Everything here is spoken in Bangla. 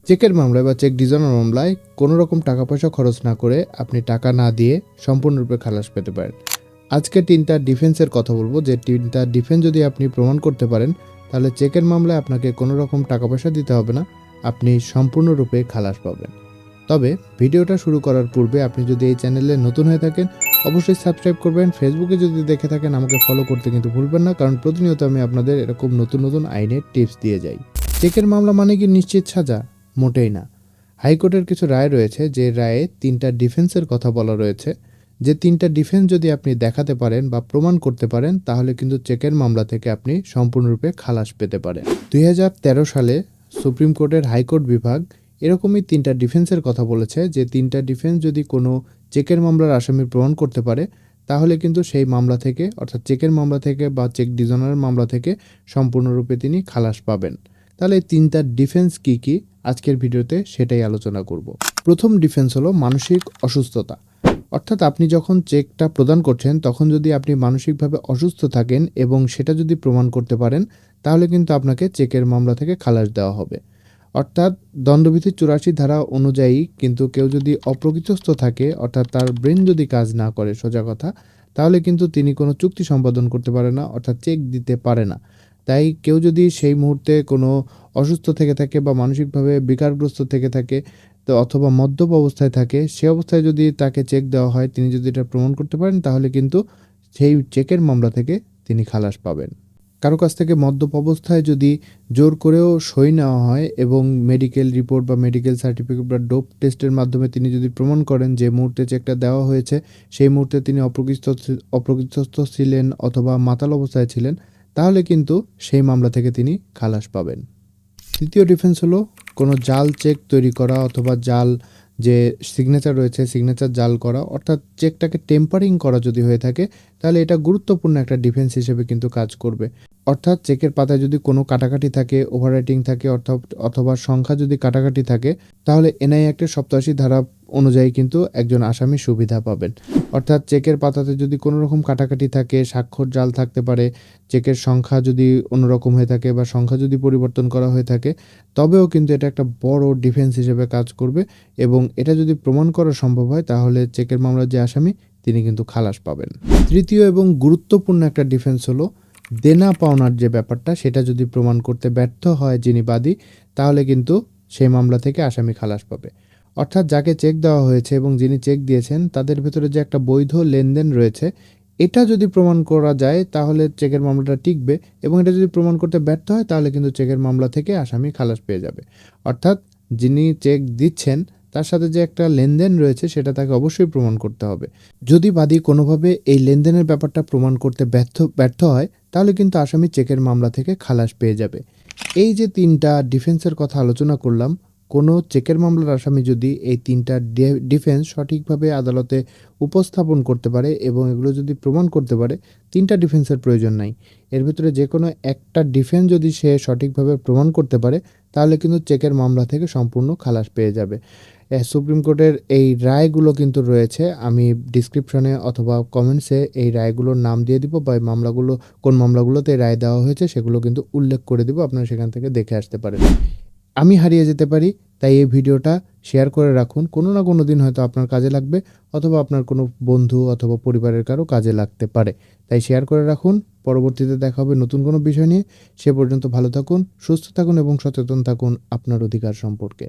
চেকের মামলায় বা চেক ডিজনের মামলায় কোনো রকম টাকা পয়সা খরচ না করে আপনি টাকা না দিয়ে সম্পূর্ণরূপে খালাস পেতে পারেন। আজকে 3টা ডিফেন্সের কথা বলবো, যে 3টা ডিফেন্স যদি আপনি প্রমাণ করতে পারেন তাহলে চেকের মামলায় আপনাকে কোনো রকম টাকা পয়সা দিতে হবে না, আপনি সম্পূর্ণরূপে খালাস পাবেন। তবে ভিডিওটা শুরু করার পূর্বে আপনি যদি এই চ্যানেলে নতুন হয়ে থাকেন অবশ্যই সাবস্ক্রাইব করবেন। ফেসবুকে যদি দেখে থাকেন আমাকে ফলো করতে কিন্তু ভুলবেন না, কারণ প্রতিনিয়ত আমি আপনাদের এরকম নতুন নতুন আইনের টিপস দিয়ে যাই। চেকের মামলা মানে কি নিশ্চিত সাজা? মোটেই না। হাইকোর্টের কিছু রায় রয়েছে, যে রায়ে 3টা ডিফেন্সের কথা বলা রয়েছে, যে 3টা ডিফেন্স যদি আপনি দেখাতে পারেন বা প্রমাণ করতে পারেন তাহলে কিন্তু চেকের মামলা থেকে আপনি সম্পূর্ণরূপে খালাস পেতে পারেন। 2013 সালে সুপ্রিম কোর্টের হাইকোর্ট বিভাগ এরকমই 3টা ডিফেন্সের কথা বলেছে, যে 3টা ডিফেন্স যদি কোনো চেকের মামলার আসামি প্রমাণ করতে পারে তাহলে কিন্তু সেই মামলা থেকে, অর্থাৎ চেকের মামলা থেকে বা চেক ডিজনের মামলা থেকে সম্পূর্ণরূপে তিনি খালাস পাবেন। তাহলে এই 3টা ডিফেন্স কী কী আজকের ভিডিওতে সেটাই আলোচনা করব। প্রথম ডিফেন্স হলো মানসিক অসুস্থতা। অর্থাৎ আপনি যখন চেকটা প্রদান করছেন তখন যদি আপনি মানসিকভাবে অসুস্থ থাকেন এবং সেটা যদি প্রমাণ করতে পারেন তাহলে কিন্তু আপনাকে চেকের মামলা থেকে খালাস দেওয়া হবে। অর্থাৎ দণ্ডবিধির 84 ধারা অনুযায়ী কিন্তু কেউ যদি অপ্রকৃতস্থ থাকে, অর্থাৎ তার ব্রেন যদি কাজ না করে সোজা কথা, তাহলে কিন্তু তিনি কোনো চুক্তি সম্পাদন করতে পারে না, অর্থাৎ চেক দিতে পারে না। তাই কেউ যদি সেই মুহূর্তে কোনো অসুস্থ থেকে থাকে বা মানসিকভাবে বিকারগ্রস্ত থেকে থাকে তো অথবা মদ্যপ অবস্থায় থাকে, সে অবস্থায় যদি তাকে চেক দেওয়া হয়, তিনি যদি এটা প্রমাণ করতে পারেন তাহলে কিন্তু সেই চেকের মামলা থেকে তিনি খালাস পাবেন। কারো কাছ থেকে মদ্যপ অবস্থায় যদি জোর করেও সই নেওয়া হয় এবং মেডিকেল রিপোর্ট বা মেডিকেল সার্টিফিকেট বা ডোপ টেস্টের মাধ্যমে তিনি যদি প্রমাণ করেন যে মুহূর্তে চেকটা দেওয়া হয়েছে সেই মুহূর্তে তিনি অপ্রকৃতস্থ ছিলেন অথবা মাতাল অবস্থায় ছিলেন, তাহলে কিন্তু সেই মামলা থেকে তিনি খালাস পাবেন। তৃতীয় ডিফেন্স হলো কোনো জাল চেক তৈরি করা অথবা জাল যে সিগনেচার রয়েছে সিগনেচার জাল করা, অর্থাৎ চেকটাকে টেম্পারিং করা যদি হয়ে থাকে তাহলে এটা গুরুত্বপূর্ণ একটা ডিফেন্স হিসেবে কিন্তু কাজ করবে। অর্থাৎ চেকের পাতায় যদি কোনো কাটাকাটি থাকে, ওভাররাইটিং থাকে, অথবা সংখ্যা যদি কাটাকাটি থাকে তাহলে এনআই অ্যাক্টের 87 ধারা অনুযায়ী কিন্তু একজন আসামি সুবিধা পাবেন। অর্থাৎ চেকের পাতাতে যদি কোনো রকম কাটাকাটি থাকে, স্বাক্ষর জাল থাকতে পারে, চেকের সংখ্যা যদি অন্যরকম হয়ে থাকে বা সংখ্যা যদি পরিবর্তন করা হয়ে থাকে, তবেও কিন্তু এটা একটা বড় ডিফেন্স হিসেবে কাজ করবে এবং এটা যদি প্রমাণ করা সম্ভব হয় তাহলে চেকের মামলার যে আসামি তিনি কিন্তু খালাস পাবেন। তৃতীয় এবং গুরুত্বপূর্ণ একটা ডিফেন্স হলো দেনা পাওনার যে ব্যাপারটা, সেটা যদি প্রমাণ করতে ব্যর্থ হয় যিনি বাদী তাহলে কিন্তু সেই মামলা থেকে আসামি খালাস পাবে। অর্থাৎ যাকে চেক দেওয়া হয়েছে এবং যিনি চেক দিয়েছেন তাদের ভেতরে যে একটা বৈধ লেনদেন রয়েছে, এটা যদি প্রমাণ করা যায় তাহলে চেকের মামলাটা টিকবে এবং এটা যদি প্রমাণ করতে ব্যর্থ হয় তাহলে কিন্তু চেকের মামলা থেকে আসামি খালাস পেয়ে যাবে। অর্থাৎ যিনি চেক দিচ্ছেন তার সাথে যে একটা লেনদেন রয়েছে সেটা তাকে অবশ্যই প্রমাণ করতে হবে। যদি বাদী কোনোভাবে এই লেনদেনের ব্যাপারটা প্রমাণ করতে ব্যর্থ হয় তাহলে কিন্তু আসামি চেকের মামলা থেকে খালাস পেয়ে যাবে। এই যে 3টা ডিফেন্সের কথা আলোচনা করলাম, কোনো চেকের মামলার আসামি যদি এই 3টা ডিফেন্স সঠিকভাবে আদালতে উপস্থাপন করতে পারে এবং এগুলো যদি প্রমাণ করতে পারে, 3টা ডিফেন্সের প্রয়োজন নাই, এর ভিতরে যে কোনো একটা ডিফেন্স যদি সে সঠিকভাবে প্রমাণ করতে পারে তাহলে কিন্তু চেকের মামলা থেকে সম্পূর্ণ খালাস পেয়ে যাবে। সুপ্রিম কোর্টের এই রায়গুলো কিন্তু রয়েছে, আমি ডিসক্রিপশনে অথবা কমেন্টসে এই রায়গুলোর নাম দিয়ে দিব বা এই মামলাগুলো কোন মামলাগুলোতে রায় দেওয়া হয়েছে সেগুলো কিন্তু উল্লেখ করে দিব, আপনারা সেখান থেকে দেখে আসতে পারেন। আমি হারিয়ে যেতে পারি, তাই এই ভিডিওটা শেয়ার করে রাখুন, কোনো না কোনো দিন হয়তো আপনার কাজে লাগবে অথবা আপনার কোনো বন্ধু অথবা পরিবারের কারো কাজে লাগতে পারে। তাই শেয়ার করে রাখুন। পরবর্তীতে দেখা হবে নতুন কোনো বিষয় নিয়ে। সে পর্যন্ত ভালো থাকুন, সুস্থ থাকুন এবং সচেতন থাকুন আপনার অধিকার সম্পর্কে।